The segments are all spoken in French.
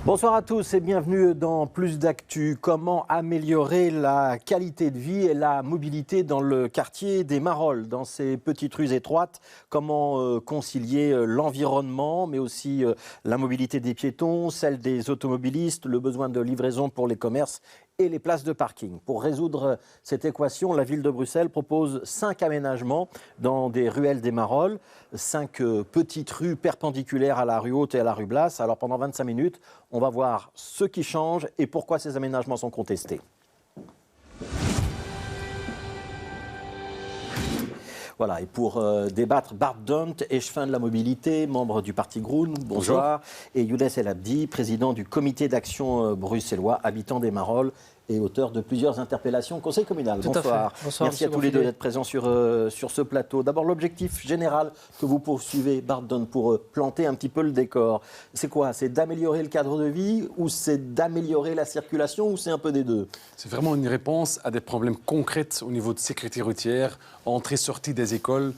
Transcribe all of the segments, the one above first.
Bonsoir à tous et bienvenue dans Plus d'actu. Comment améliorer la qualité de vie et la mobilité dans le quartier des Marolles, dans ces petites rues étroites? Comment concilier l'environnement, mais aussi la mobilité des piétons, celle des automobilistes, le besoin de livraison pour les commerces et les places de parking. Pour résoudre cette équation, la ville de Bruxelles propose 5 aménagements dans des ruelles des Marolles, 5 petites rues perpendiculaires à la rue Haute et à la rue Blas. Alors pendant 25 minutes, on va voir ce qui change et pourquoi ces aménagements sont contestés. Voilà, et pour débattre, Bart Dunt, échevin de la mobilité, membre du Parti Groen, bonsoir. Et Younes El Abdi, président du comité d'action bruxellois, habitant des Marolles et auteur de plusieurs interpellations au Conseil communal. Bonsoir. Bonsoir. Merci à tous les deux d'être présents sur ce plateau. D'abord, l'objectif général que vous poursuivez, Bart Dunt, pour planter un petit peu le décor, c'est quoi? C'est d'améliorer le cadre de vie ou c'est d'améliorer la circulation ou c'est un peu des deux? C'est vraiment une réponse à des problèmes concrets au niveau de sécurité routière, entrée-sortie des écoles,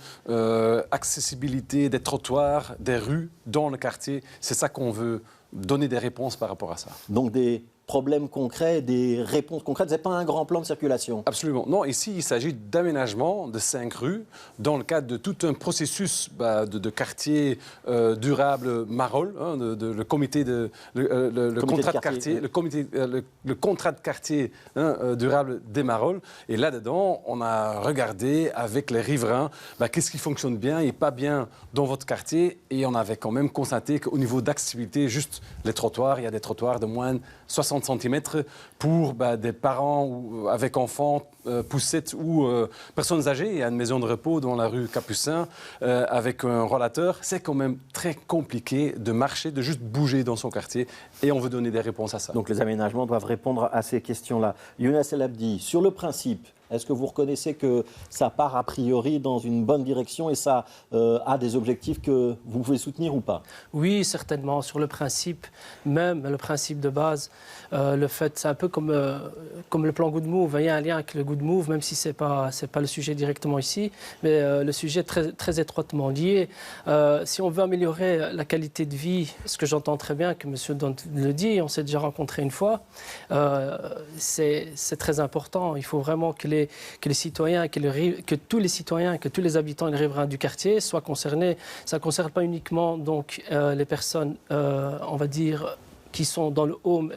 accessibilité des trottoirs, des rues dans le quartier. C'est ça qu'on veut donner des réponses par rapport à ça. Donc des problèmes concrets, des réponses concrètes. Ce n'est pas un grand plan de circulation. Absolument. Non, ici, il s'agit d'aménagement de 5 rues dans le cadre de tout un processus de quartier durable Marolles, le comité de le contrat de quartier, le contrat de quartier durable des Marolles. Et là-dedans, on a regardé avec les riverains qu'est-ce qui fonctionne bien et pas bien dans votre quartier. Et on avait quand même constaté qu'au niveau d'accessibilité, juste les trottoirs, il y a des trottoirs de moins de 60 cm pour des parents avec enfants, poussettes ou personnes âgées. Il y a une maison de repos dans la rue Capucin avec un rollateur. C'est quand même très compliqué de marcher, de juste bouger dans son quartier et on veut donner des réponses à ça. Donc les aménagements doivent répondre à ces questions-là. Younes El Abdi, sur le principe, est-ce que vous reconnaissez que ça part a priori dans une bonne direction et ça a des objectifs que vous pouvez soutenir ou pas? Oui, certainement. Sur le principe, même le principe de base, le fait, c'est un peu comme le plan Good Move. Il y a un lien avec le Good Move, même si c'est pas le sujet directement ici, mais le sujet est très, très étroitement lié. Si on veut améliorer la qualité de vie, ce que j'entends très bien que M. Dunt le dit, on s'est déjà rencontré une fois, c'est très important. Il faut vraiment que les citoyens, que tous les citoyens, que tous les habitants et les riverains du quartier soient concernés. Ça ne concerne pas uniquement donc, les personnes, on va dire, qui sont dans le home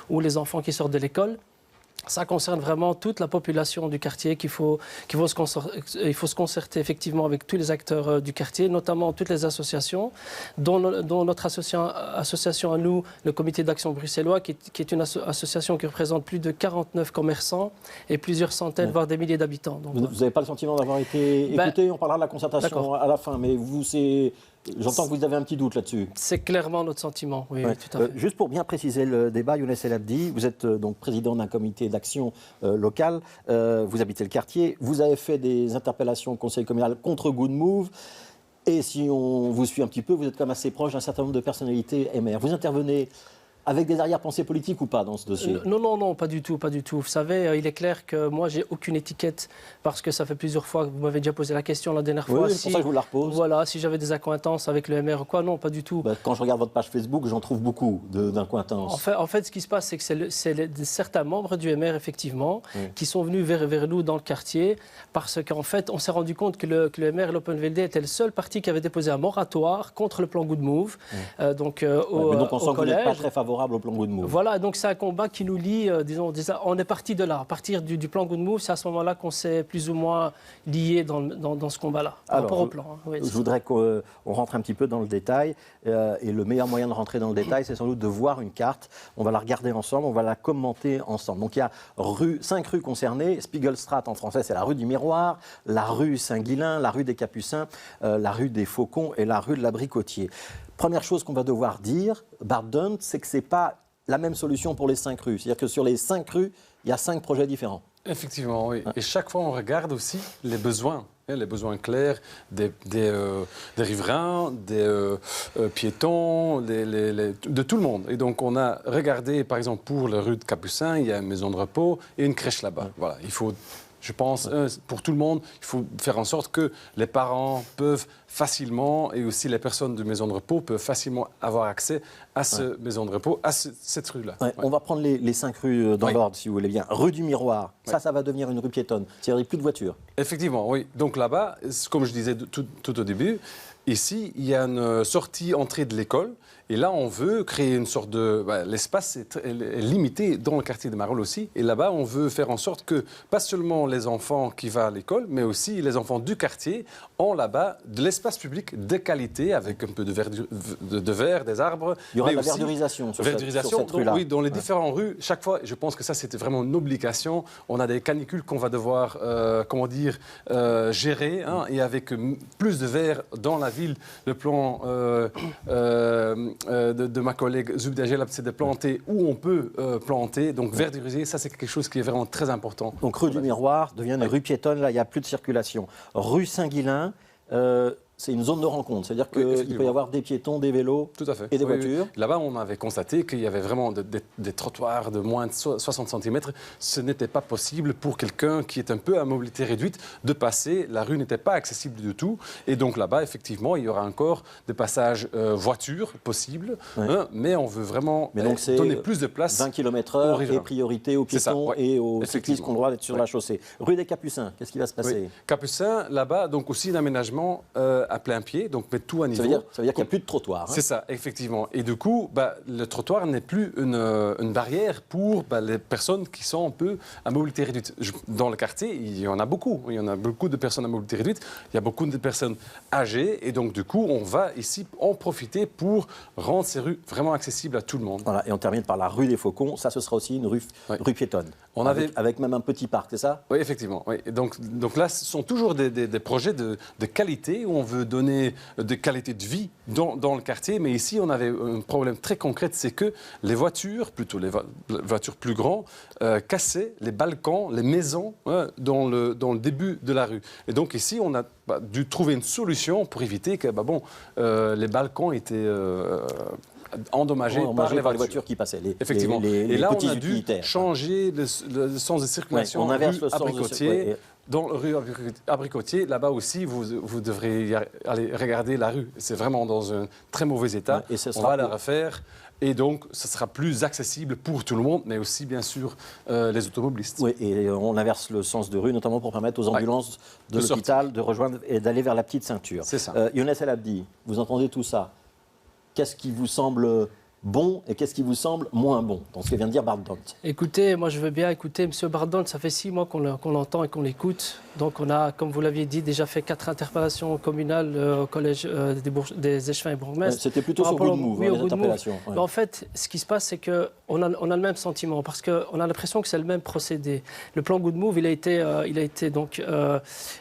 ou les enfants qui sortent de l'école. Ça concerne vraiment toute la population du quartier il faut se concerter effectivement avec tous les acteurs du quartier, notamment toutes les associations, dont notre association à nous, le comité d'action bruxellois, qui est une association qui représente plus de 49 commerçants et plusieurs centaines, voire des milliers d'habitants. Donc, vous n'avez pas le sentiment d'avoir été écouté? On parlera de la concertation à la fin, mais j'entends que vous avez un petit doute là-dessus. C'est clairement notre sentiment, oui, tout à fait. Juste pour bien préciser le débat, Younes El Abdi, vous êtes donc président d'un comité d'action local, vous habitez le quartier, vous avez fait des interpellations au conseil communal contre Good Move, et si on vous suit un petit peu, vous êtes quand même assez proche d'un certain nombre de personnalités MR. Vous intervenez avec des arrière-pensées politiques ou pas dans ce dossier? Non, pas du tout, pas du tout. Vous savez, il est clair que moi, j'ai aucune étiquette parce que ça fait plusieurs fois que vous m'avez déjà posé la question la dernière fois. Oui, c'est pour ça que je vous la repose. Voilà, si j'avais des accointances avec le MR ou quoi, non, pas du tout. Quand je regarde votre page Facebook, j'en trouve beaucoup d'accointances. En fait, ce qui se passe, c'est que c'est certains membres du MR, effectivement, qui sont venus vers nous dans le quartier parce qu'en fait, on s'est rendu compte que le MR et l'OpenVLD étaient le seul parti qui avait déposé un moratoire contre le plan Good Move. Donc on sent que vous n'êtes pas très favorable au plan Good Move. Voilà, donc c'est un combat qui nous lie, disons, on est parti de là. À partir du plan Good Move, c'est à ce moment-là qu'on s'est plus ou moins lié dans ce combat-là, par rapport au plan. Oui, je voudrais qu'on rentre un petit peu dans le détail. Et le meilleur moyen de rentrer dans le détail, c'est sans doute de voir une carte. On va la regarder ensemble, on va la commenter ensemble. Donc il y a 5 rues concernées. Spiegelstraat en français, c'est la rue du Miroir, la rue Saint-Guilain, la rue des Capucins, la rue des Faucons et la rue de l'Abricotier. Première chose qu'on va devoir dire, Bart Dunt, c'est que ce n'est pas la même solution pour les 5 rues. C'est-à-dire que sur les 5 rues, il y a 5 projets différents. Effectivement, oui. Et chaque fois, on regarde aussi les besoins clairs des riverains, des piétons, de tout le monde. Et donc, on a regardé, par exemple, pour la rue de Capucin, il y a une maison de repos et une crèche là-bas. Voilà, il faut Je pense, pour tout le monde, il faut faire en sorte que les parents peuvent facilement, et aussi les personnes de maison de repos peuvent facilement avoir accès à cette maison de repos, à cette rue-là. Ouais, on va prendre les 5 rues dans l'ordre, si vous voulez bien. Rue du Miroir, ça va devenir une rue piétonne. C'est-à-dire plus de voitures. Effectivement, oui. Donc là-bas, comme je disais tout au début, ici, il y a une sortie-entrée de l'école. Et là, on veut créer une sorte de... l'espace est limité dans le quartier de Marolles aussi. Et là-bas, on veut faire en sorte que, pas seulement les enfants qui vont à l'école, mais aussi les enfants du quartier ont là-bas de l'espace public de qualité, avec un peu de verre, des arbres. Il y aura de la verdurisation sur cette rue-là. Oui, dans les différentes rues. Chaque fois, je pense que ça, c'était vraiment une obligation. On a des canicules qu'on va devoir, gérer. Hein, et avec plus de verre dans la ville, le plan... de ma collègue Zubdagel, c'est de planter où on peut planter. Donc verduriser, ça c'est quelque chose qui est vraiment très important. Donc rue du Miroir devient une rue piétonne, là il n'y a plus de circulation. Rue Saint-Guilain, c'est une zone de rencontre, c'est-à-dire qu'il peut y avoir des piétons, des vélos et des voitures. Oui. Là-bas, on avait constaté qu'il y avait vraiment des trottoirs de moins de 60 cm. Ce n'était pas possible pour quelqu'un qui est un peu à mobilité réduite de passer. La rue n'était pas accessible du tout. Et donc là-bas, effectivement, il y aura encore des passages voitures possibles. Hein, mais on veut vraiment donner plus de place 20 km/h et priorité aux piétons et aux cyclistes qui ont le droit d'être sur la chaussée. Rue des Capucins, qu'est-ce qui va se passer? Capucins, là-bas, donc aussi un aménagement à plein pied, donc mettre tout à niveau. Ça veut dire qu'il n'y a plus de trottoir. Hein. C'est ça, effectivement. Et du coup, le trottoir n'est plus une barrière pour les personnes qui sont un peu à mobilité réduite. Dans le quartier, il y en a beaucoup. Il y en a beaucoup de personnes à mobilité réduite. Il y a beaucoup de personnes âgées. Et donc, du coup, on va ici en profiter pour rendre ces rues vraiment accessibles à tout le monde. Voilà. Et on termine par la rue des Faucons. Ça, ce sera aussi une rue piétonne. Avec même un petit parc, c'est ça? Oui, effectivement. Oui. Et donc là, ce sont toujours des projets de qualité où on veut donner de qualité de vie dans le quartier. Mais ici, on avait un problème très concret, c'est que les voitures, plutôt les voitures plus grandes, cassaient les balcons, les maisons dans le début de la rue. Et donc ici, on a dû trouver une solution pour éviter que les balcons étaient... endommagés par les voitures qui passaient. Effectivement. Et là, on a dû changer le sens de circulation. On inverse le sens Abricotier. Dans la rue Abricotier, là-bas aussi, vous devrez aller regarder la rue. C'est vraiment dans un très mauvais état. On va la refaire. Et donc, ce sera plus accessible pour tout le monde, mais aussi, bien sûr, les automobilistes. Oui, et on inverse le sens de rue, notamment pour permettre aux ambulances de l'hôpital de rejoindre et d'aller vers la petite ceinture. C'est ça. Younes El Abdi, vous entendez tout ça. Qu'est-ce qui vous semble bon et qu'est-ce qui vous semble moins bon dans ce que vient de dire Bart Dont? Écoutez, moi je veux bien écouter M. Bart Dont. Ça fait 6 mois qu'on l'entend et qu'on l'écoute. Donc on a, comme vous l'aviez dit, déjà fait 4 interpellations communales au collège des échevins et bourgmestres. C'était plutôt sur Good Move, les interpellations. En fait, ce qui se passe, c'est qu'on a le même sentiment parce qu'on a l'impression que c'est le même procédé. Le plan Good Move, il a été donc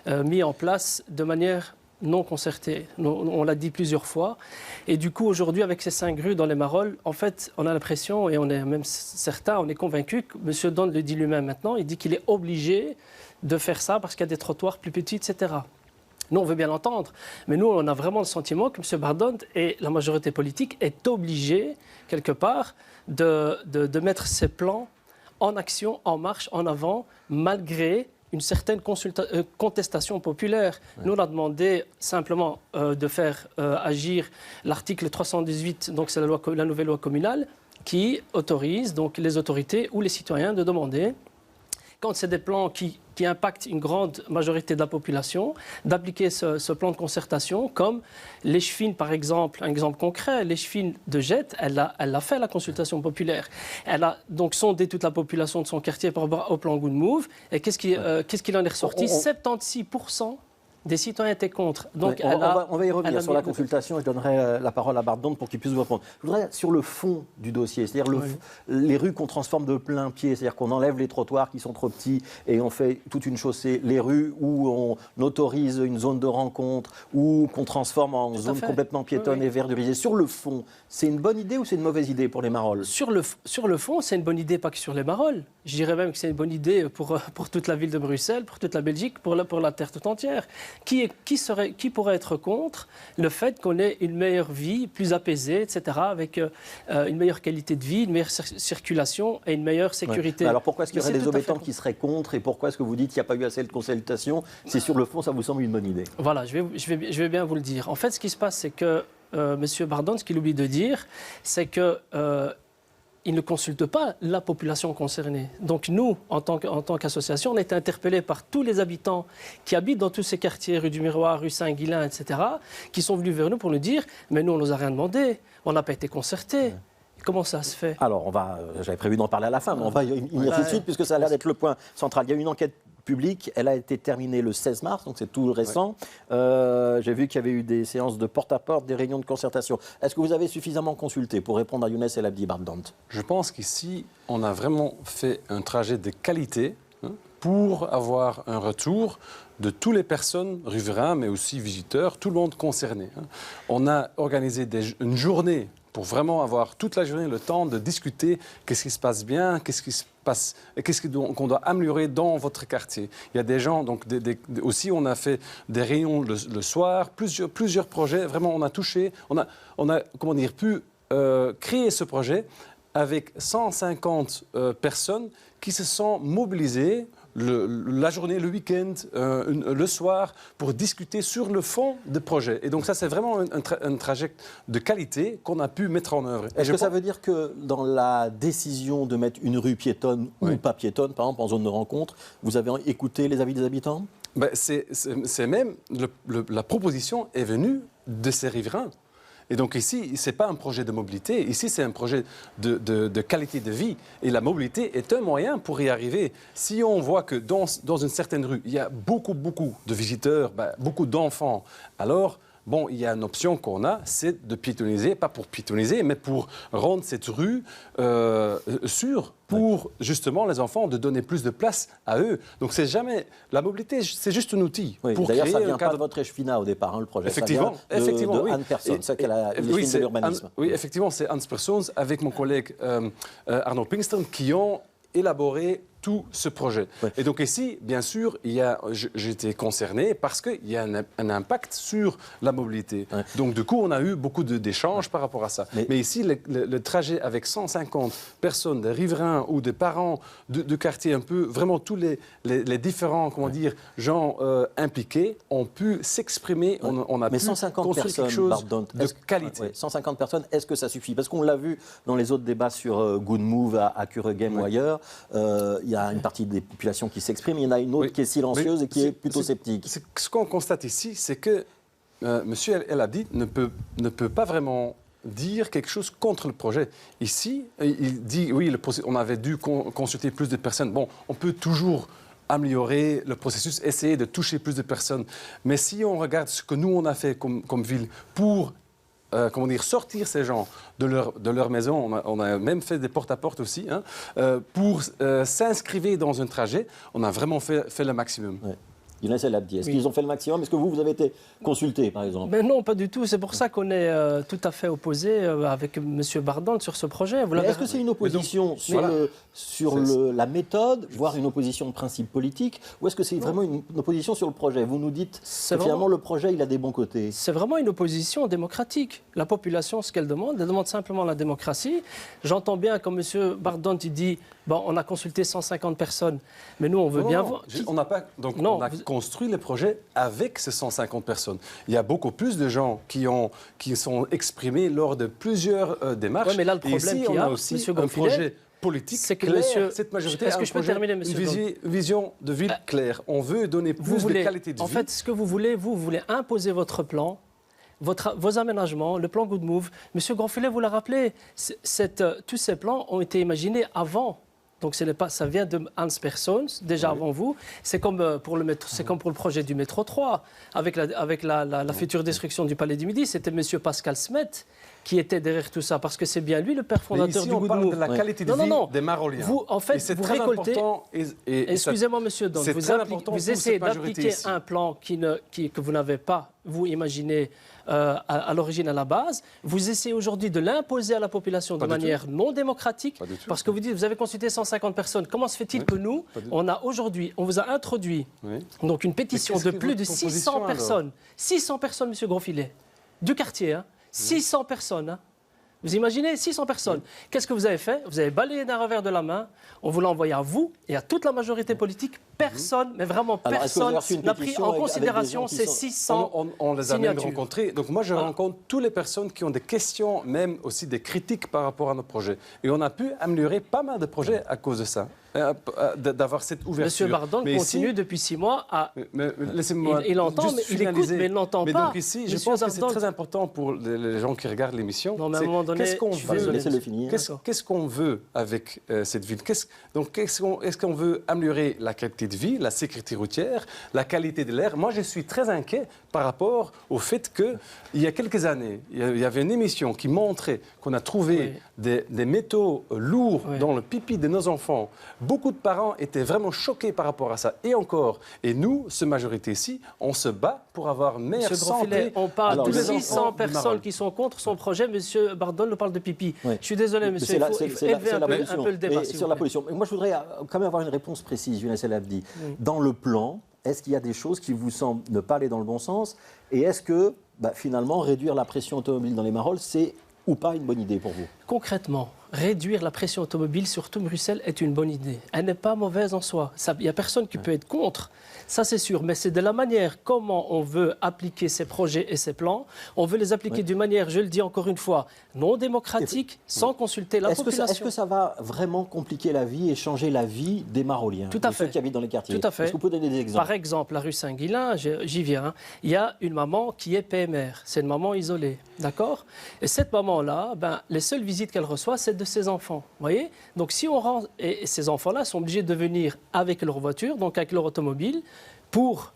mis en place de manière non concertée. On l'a dit plusieurs fois. Et du coup, aujourd'hui, avec ces 5 rues dans les Marolles, en fait, on a l'impression, et on est même certains, on est convaincus, que M. Dont le dit lui-même maintenant, il dit qu'il est obligé de faire ça parce qu'il y a des trottoirs plus petits, etc. Nous, on veut bien l'entendre, mais nous, on a vraiment le sentiment que M. Bart Dont et la majorité politique est obligée, quelque part, de mettre ces plans en action, en marche, en avant, malgré une certaine contestation populaire. Ouais. Nous, on a demandé simplement de faire agir l'article 318, donc c'est la nouvelle loi communale, qui autorise donc les autorités ou les citoyens de demander, quand c'est des plans qui impactent une grande majorité de la population, d'appliquer ce plan de concertation, comme l'Échevine, par exemple, un exemple concret, l'Échevine de Jette, elle a fait la consultation populaire. Elle a donc sondé toute la population de son quartier par rapport au plan Good Move. Et qu'est-ce qu'il en est ressorti 76% des citoyens étaient contre. Donc, on va y revenir sur la consultation et je donnerai la parole à Bart Dont pour qu'il puisse vous répondre. Je voudrais sur le fond du dossier, c'est-à-dire les rues qu'on transforme de plein pied, c'est-à-dire qu'on enlève les trottoirs qui sont trop petits et on fait toute une chaussée, les rues où on autorise une zone de rencontre ou qu'on transforme en zone complètement piétonne et verdurisée. Sur le fond, c'est une bonne idée ou c'est une mauvaise idée pour les Marolles? Sur le fond, c'est une bonne idée, pas que sur les Marolles. Je dirais même que c'est une bonne idée pour toute la ville de Bruxelles, pour toute la Belgique, pour la terre tout entière. Qui pourrait être contre le fait qu'on ait une meilleure vie, plus apaisée, etc., avec une meilleure qualité de vie, une meilleure circulation et une meilleure sécurité. Alors pourquoi est-ce qu'il y aurait des habitants qui seraient contre et pourquoi est-ce que vous dites qu'il n'y a pas eu assez de consultation si sur le fond ça vous semble une bonne idée? Voilà, je vais bien vous le dire. En fait, ce qui se passe, c'est que M. Bardon, ce qu'il oublie de dire, c'est que il ne consulte pas la population concernée. Donc nous, en tant qu'association, on a été interpellés par tous les habitants qui habitent dans tous ces quartiers, rue du Miroir, rue Saint-Guilain, etc., qui sont venus vers nous pour nous dire « mais nous, on ne nous a rien demandé, on n'a pas été concertés ». Comment ça se fait? Alors, j'avais prévu d'en parler à la fin, mais on va y venir tout de suite puisque ça a l'air d'être le point central. Il y a une enquête publique, elle a été terminée le 16 mars, donc c'est tout récent. J'ai vu qu'il y avait eu des séances de porte-à-porte, des réunions de concertation. Est-ce que vous avez suffisamment consulté pour répondre à Younes El Abdi Bardant? Je pense qu'ici, on a vraiment fait un trajet de qualité pour avoir un retour de toutes les personnes, riverains, mais aussi visiteurs, tout le monde concerné. On a organisé une journée pour vraiment avoir toute la journée le temps de discuter qu'est-ce qui se passe bien, qu'est-ce qui se passe, qu'est-ce qu'on doit améliorer dans votre quartier. Il y a des gens, donc aussi on a fait des réunions le soir, plusieurs projets, vraiment on a touché, on a comment dire, pu créer ce projet avec 150 personnes qui se sont mobilisées la journée, le week-end, le soir, pour discuter sur le fond du projet. Et donc ça, c'est vraiment un trajet de qualité qu'on a pu mettre en œuvre. Est-ce que ça veut dire que dans la décision de mettre une rue piétonne ou pas piétonne, par exemple en zone de rencontre, vous avez écouté les avis des habitants? C'est même, la proposition est venue de ces riverains. Et donc ici, ce n'est pas un projet de mobilité, ici c'est un projet de qualité de vie. Et la mobilité est un moyen pour y arriver. Si on voit que dans une certaine rue, il y a beaucoup de visiteurs, beaucoup d'enfants, alors bon, il y a une option qu'on a, c'est de piétoniser, pas pour piétoniser, mais pour rendre cette rue sûre, pour justement les enfants, de donner plus de place à eux. Donc c'est jamais... La mobilité, c'est juste un outil. Oui, pour d'ailleurs, ça ne vient cadre... pas de votre échevina au départ, le projet. Effectivement, ça vient de oui. Anne Persson, c'est qu'elle a une de l'urbanisme. Oui, effectivement, c'est Anne Persson avec mon collègue Arnaud Pinkstern qui ont élaboré tout ce projet. Oui. Et donc ici, bien sûr, j'ai été concerné parce qu'il y a un impact sur la mobilité. Oui. Donc du coup, on a eu beaucoup d'échanges par rapport à ça. Mais ici, le trajet avec 150 personnes, des riverains ou des parents de quartier, un peu, vraiment tous les différents, comment dire, gens impliqués, ont pu s'exprimer. Oui. On a mais pu 150 construire personnes, quelque chose de qualité. Oui, 150 personnes, est-ce que ça suffit? Parce qu'on l'a vu dans les autres débats sur Good Move à Cureghem ou ailleurs, il y a une partie des populations qui s'expriment, il y en a une autre qui est silencieuse et qui est plutôt sceptique. Ce qu'on constate ici, c'est que M. El Abdi ne peut pas vraiment dire quelque chose contre le projet. Ici, il dit, oui, on avait dû consulter plus de personnes. Bon, on peut toujours améliorer le processus, essayer de toucher plus de personnes. Mais si on regarde ce que nous, on a fait comme ville pour sortir ces gens de leur maison, on a même fait des porte-à-porte aussi, pour s'inscrire dans un trajet, on a vraiment fait le maximum. Ouais. Younes El Abdi, est-ce qu'ils ont fait le maximum? Est-ce que vous avez été consulté, par exemple? Mais non, pas du tout. C'est pour ça qu'on est tout à fait opposé avec M. Bardant sur ce projet. Est-ce que c'est une opposition sur la méthode, voire une opposition de principe politique, ou est-ce que c'est vraiment une opposition sur le projet? Vous nous dites que finalement le projet, il a des bons côtés. C'est vraiment une opposition démocratique. La population, ce qu'elle demande, elle demande simplement la démocratie. J'entends bien quand M. Bardant il dit bon, on a consulté 150 personnes, mais nous, on veut bien voir. On n'a pas. Donc, on a construit le projet avec ces 150 personnes. Il y a beaucoup plus de gens qui sont exprimés lors de plusieurs démarches. Oui, mais là, le problème on a aussi un projet politique clair. Cette majorité a une vision de ville claire. On veut donner plus de qualité de vie. En fait, ce que vous voulez imposer votre plan, vos aménagements, le plan Good Move. Monsieur Grandfilet vous l'a rappelé, tous ces plans ont été imaginés avant. Donc ça vient de Hans Persson, déjà avant vous. C'est comme pour le projet du métro 3, avec la future destruction du Palais du Midi. C'était M. Pascal Smet qui était derrière tout ça, parce que c'est bien lui le père fondateur du Good Move. Move. On parle de la qualité de vie des Maroliens. Vous, en fait, c'est vous très récoltez... important. Excusez-moi, monsieur Don, vous essayez d'appliquer un plan que vous n'avez pas, vous imaginez, à l'origine, à la base. Vous essayez aujourd'hui de l'imposer à la population de manière non démocratique, parce que vous dites, vous avez consulté 150 personnes. Comment se fait-il que nous, on vous a introduit donc une pétition de plus de 600 personnes. 600 personnes, monsieur Grosfilet, du quartier, hein, 600 personnes. Hein. Vous imaginez 600 personnes. Qu'est-ce que vous avez fait? Vous avez balayé d'un revers de la main. On vous l'a envoyé à vous et à toute la majorité politique. Personne, mais vraiment personne, n'a pris en considération ces 600 on les a même rencontrés. Donc moi, je rencontre toutes les personnes qui ont des questions, même aussi des critiques par rapport à nos projets. Et on a pu améliorer pas mal de projets à cause de ça, d'avoir cette ouverture. Monsieur Bardon continue depuis 6 mois à... Laissez-moi il entend, mais il écoute, mais il n'entend pas. Donc ici, je pense que c'est très important pour les gens qui regardent l'émission. Non, mais à un moment donné, qu'est-ce qu'on veut avec cette ville? Est-ce qu'on veut améliorer la qualité de vie, la sécurité routière, la qualité de l'air? Moi, je suis très inquiet par rapport au fait qu'il y a quelques années, il y avait une émission qui montrait qu'on a trouvé des métaux lourds dans le pipi de nos enfants. Beaucoup de parents étaient vraiment choqués par rapport à ça. Et encore, et nous, cette majorité-ci, on se bat pour avoir une meilleure santé. On parle de 600 personnes qui sont contre son projet. Monsieur Bardon nous parle de pipi. Je suis désolé, monsieur, il faut élever un peu le débat. Sur la pollution. Moi, je voudrais quand même avoir une réponse précise, Younes El Abdi. Dans le plan, est-ce qu'il y a des choses qui vous semblent ne pas aller dans le bon sens? Et est-ce que, finalement, réduire la pression automobile dans les Marolles, c'est ou pas une bonne idée pour vous? Concrètement, réduire la pression automobile, surtout Bruxelles, est une bonne idée. Elle n'est pas mauvaise en soi. Il n'y a personne qui peut être contre, ça c'est sûr. Mais c'est de la manière comment on veut appliquer ces projets et ces plans. On veut les appliquer d'une manière, je le dis encore une fois, non démocratique, sans consulter la population. Est-ce que ça va vraiment compliquer la vie et changer la vie des Maroliens, Tout à fait. Ceux qui habitent dans les quartiers? Tout à fait. Est-ce que vous pouvez donner des exemples? Par exemple, la rue Saint-Guilain, j'y viens, hein. Il y a une maman qui est PMR. C'est une maman isolée, d'accord? Et cette maman-là, les seules visites qu'elle reçoit, c'est de ses enfants. Vous voyez? Donc si on rend... Et ces enfants-là sont obligés de venir avec leur voiture, donc avec leur automobile, pour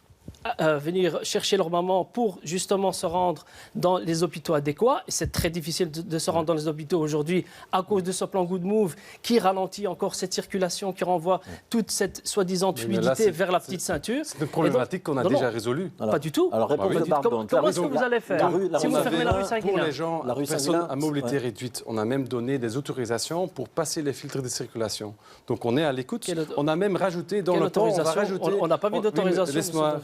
venir chercher leur maman pour justement se rendre dans les hôpitaux adéquats. Et c'est très difficile de se rendre dans les hôpitaux aujourd'hui à cause de ce plan Good Move qui ralentit encore cette circulation, qui renvoie toute cette soi-disant fluidité vers la petite ceinture. C'est une problématique qu'on a déjà résolue. Pas du tout. Alors, Comment est-ce que vous allez faire si vous fermez la rue Saint-Guilain? Pour les gens, personnes à mobilité réduite, on a même donné des autorisations pour passer les filtres de circulation. Donc on est à l'écoute. On a même rajouté dans le plan, on n'a pas vu d'autorisation. Laisse-moi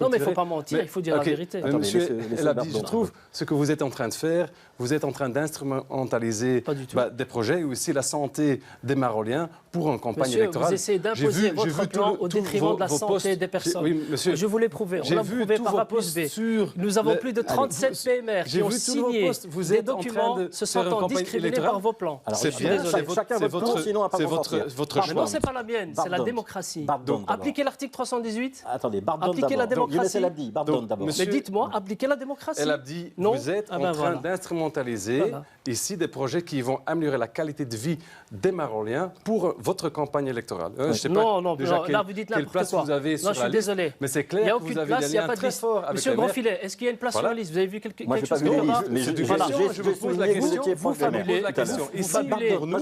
non, mais il ne faut pas mentir, il faut dire la vérité. Monsieur El Abdi, je trouve ce que vous êtes en train de faire, vous êtes en train d'instrumentaliser des projets et aussi la santé des Maroliens pour une campagne électorale. Vous essayez d'imposer votre plan au détriment de la santé des personnes. Oui, monsieur. Je vous l'ai prouvé. On l'a prouvé par A plus B. Nous avons plus de 37 PMR qui ont signé des documents se sentant discriminés par vos plans. C'est bien, c'est votre choix. Non, ce n'est pas la mienne, c'est la démocratie. Appliquez l'article 318. Attendez, appliquez la démocratie. d'abord. Mais dites-moi, appliquez la démocratie. El Abdi, vous êtes en train d'instrumentaliser ici des projets qui vont améliorer la qualité de vie des Maroliens pour votre campagne électorale. Je sais pas déjà là vous dites quelle place vous avez sur la liste. Non, je suis désolé. Mais c'est clair que vous avez des liens très forts avec Monsieur Grosfilet, est-ce qu'il y a une place sur la liste? Vous avez vu quelque chose mais je vous pose la question. Vous fabulez la question. Ici, pour nous,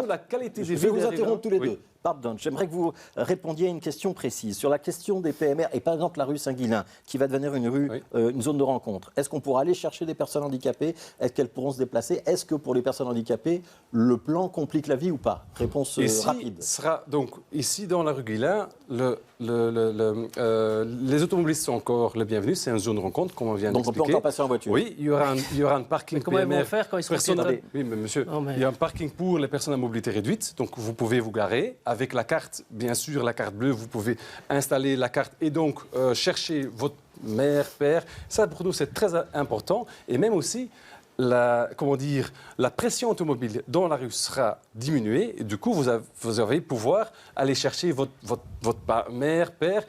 la qualité de vie. Je vais vous interrompre tous les deux. Pardon, j'aimerais que vous répondiez à une question précise sur la question des PMR et par exemple la rue Saint-Guilain qui va devenir une zone de rencontre. Est-ce qu'on pourra aller chercher des personnes handicapées? Est-ce qu'elles pourront se déplacer? Est-ce que pour les personnes handicapées, le plan complique la vie ou pas? Réponse rapide. Donc ici dans la rue Guilain, les automobilistes sont encore les bienvenus. C'est une zone de rencontre, comme on vient d'expliquer. Donc on peut encore passer en voiture. Oui, il y aura un parking mais comment PMR. Ils vont faire quand ils seront Oui, mais monsieur, il y a un parking pour les personnes à mobilité réduite. Donc vous pouvez vous garer avec la carte, bien sûr, la carte bleue. Vous pouvez installer la carte et donc chercher votre mère, père. Ça pour nous c'est très important et même aussi. La pression automobile dans la rue sera diminuée et du coup vous allez pouvoir aller chercher votre mère, père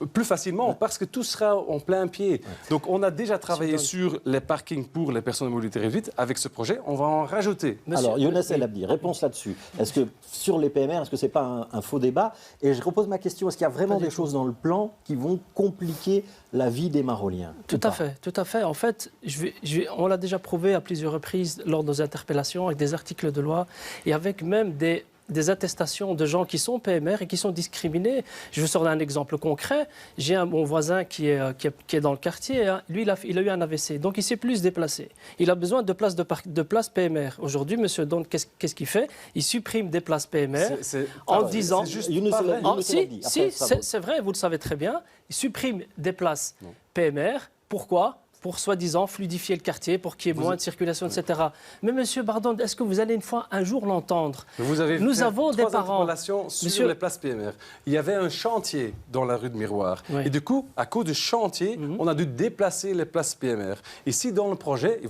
plus facilement parce que tout sera en plein pied. Donc on a déjà travaillé sur les parkings pour les personnes de mobilité réduite. Avec ce projet, on va en rajouter. Alors, Younes El Abdi, réponse là-dessus. Est-ce que sur les PMR, est-ce que ce n'est pas un faux débat? Et je repose ma question, est-ce qu'il y a vraiment des choses dans le plan qui vont compliquer la vie des Maroliens? Tout à fait, tout à fait. En fait, on l'a déjà prouvé à plusieurs reprises lors de nos interpellations avec des articles de loi et avec même des attestations de gens qui sont PMR et qui sont discriminés. Je vous sors un exemple concret. J'ai mon voisin qui est dans le quartier. Hein. Lui, il a eu un AVC, donc il ne s'est plus se déplacer. Il a besoin de places PMR. Aujourd'hui, M. Don, qu'est-ce qu'il fait? Il supprime des places PMR en disant... C'est vrai, vous le savez très bien. Il supprime des places PMR. Pourquoi? Pour soi-disant fluidifier le quartier, pour qu'il y ait moins de circulation, etc. Mais Monsieur Bardon, est-ce que vous allez un jour l'entendre? Nous avons des parents sur les places PMR. Il y avait un chantier dans la rue de Miroir. Oui. Et du coup, à cause du chantier, on a dû déplacer les places PMR. Ici, dans le projet,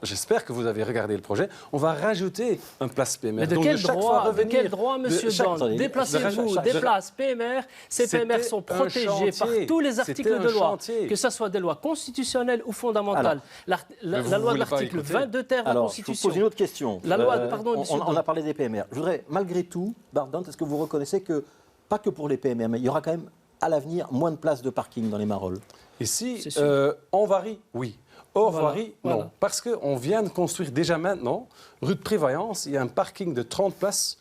j'espère que vous avez regardé le projet, on va rajouter un place PMR. Mais de quel droit, Monsieur Don? Déplacez-vous des places PMR. Ces PMR sont protégés par tous les articles de loi, que ce soit des lois constitutionnelles ou fondamentale. La loi de l'article 22 de la Constitution. Je vous pose une autre question. La loi, on a parlé des PMR. Je voudrais, malgré tout, Bardon, est-ce que vous reconnaissez que, pas que pour les PMR, mais il y aura quand même, à l'avenir, moins de places de parking dans les Marolles? Ici, en Varie, oui. Hors Varie, non. Parce qu'on vient de construire déjà maintenant, rue de Prévoyance, il y a un parking de 30 places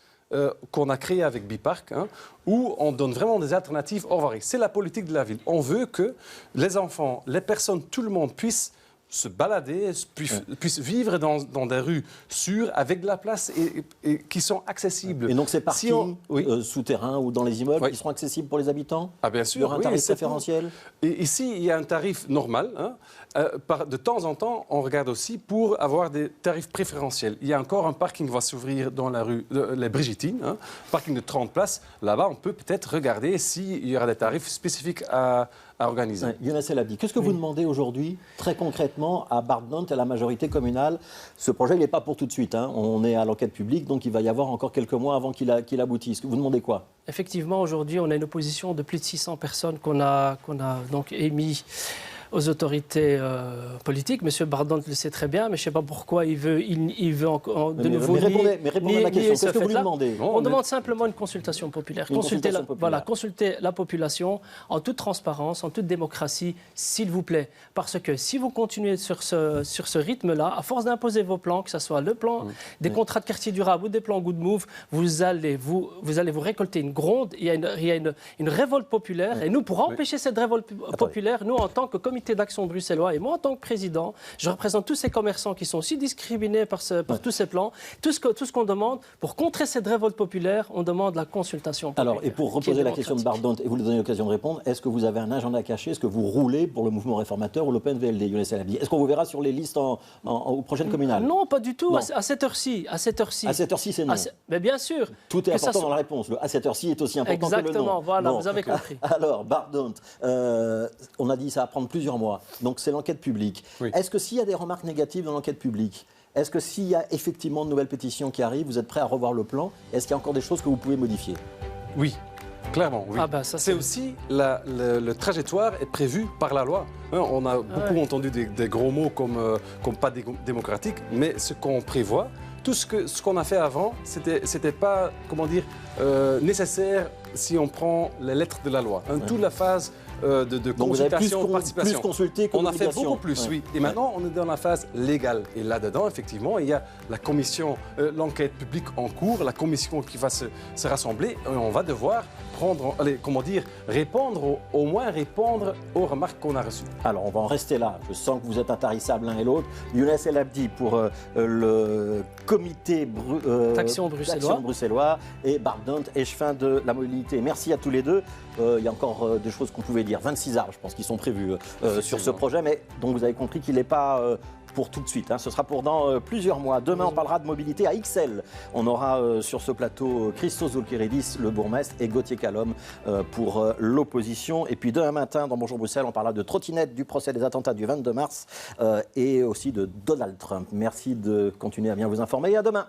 qu'on a créé avec Bipark, où on donne vraiment des alternatives hors Varie. C'est la politique de la ville. On veut que les enfants, les personnes, tout le monde puisse se balader, puissent vivre dans des rues sûres, avec de la place et qui sont accessibles. Et donc ces parkings souterrains ou dans les immeubles qui seront accessibles pour les habitants? Ah bien sûr. Il y aura un tarif préférentiel? Et ici, il y a un tarif normal. De temps en temps, on regarde aussi pour avoir des tarifs préférentiels. Il y a encore un parking qui va s'ouvrir dans la rue Les Brigitines, parking de 30 places. Là-bas, on peut peut-être regarder s'il y aura des tarifs spécifiques à organiser. Younes El Abdi, qu'est-ce que vous demandez aujourd'hui, très concrètement, à Bardon et à la majorité communale? Ce projet, il n'est pas pour tout de suite. On est à l'enquête publique, donc il va y avoir encore quelques mois avant qu'il aboutisse. Vous demandez quoi? Effectivement, aujourd'hui, on a une opposition de plus de 600 personnes qu'on a donc émis aux autorités politiques. Monsieur Bardon le sait très bien, mais je ne sais pas pourquoi il veut de nouveau répondez à ma question. Qu'est-ce que vous lui demandez? On demande simplement une consultation populaire. Consulter la population en toute transparence, en toute démocratie, s'il vous plaît. Parce que si vous continuez sur ce rythme-là, à force d'imposer vos plans, que ce soit le plan des contrats de quartier durable ou des plans Good Move, vous allez vous récolter une gronde. Il y a une révolte populaire. Et nous, pour empêcher cette révolte populaire, nous, en tant que comité d'action bruxellois et moi en tant que président, je représente tous ces commerçants qui sont aussi discriminés par tous ces plans. Tout ce qu'on demande pour contrer cette révolte populaire, on demande la consultation populaire. Alors, et pour reposer la question de Bardon, et vous lui donnez l'occasion de répondre, est-ce que vous avez un agenda caché? Est-ce que vous roulez pour le mouvement réformateur ou l'Open VLD, Younes El Abdi? Est-ce qu'on vous verra sur les listes aux prochaines communales? Non, pas du tout. Non. À cette heure-ci. À cette heure-ci, c'est non. Mais bien sûr. Tout est important dans la réponse. À cette heure-ci est aussi important que le non. Exactement, voilà, vous avez compris. Alors, Bardon, on a dit ça va prendre plusieurs mois. Donc c'est l'enquête publique. Oui. Est-ce que s'il y a des remarques négatives dans l'enquête publique, est-ce que s'il y a effectivement de nouvelles pétitions qui arrivent, vous êtes prêt à revoir le plan? Est-ce qu'il y a encore des choses que vous pouvez modifier? Oui. Clairement, oui. C'est aussi le trajectoire est prévu par la loi. On a beaucoup entendu des gros mots comme pas démocratique, mais ce qu'on prévoit, tout ce qu'on a fait avant, c'était pas, comment dire, nécessaire si on prend les lettres de la loi. Toute la phase de consultation, participation. Plus consulté que on a fait beaucoup plus, oui. Et maintenant, on est dans la phase légale. Et là-dedans, effectivement, il y a la commission, l'enquête publique en cours, la commission qui va se rassembler. Et on va devoir répondre aux remarques qu'on a reçues. Alors, on va en rester là. Je sens que vous êtes intarissables l'un et l'autre. Younes El Abdi pour le comité d'action bruxellois et Bardon, échevin de la mobilité. Merci à tous les deux. Il y a encore des choses qu'on pouvait dire. 26 arbres, je pense, qui sont prévus sur ce projet, mais dont vous avez compris qu'il n'est pas pour tout de suite. Ce sera pour dans plusieurs mois. Demain, on parlera de mobilité à XL. On aura sur ce plateau Christos Zoulkiridis, le bourgmestre, et Gauthier Calom pour l'opposition. Et puis demain matin, dans Bonjour Bruxelles, on parlera de trottinette, du procès des attentats du 22 mars et aussi de Donald Trump. Merci de continuer à bien vous informer et à demain.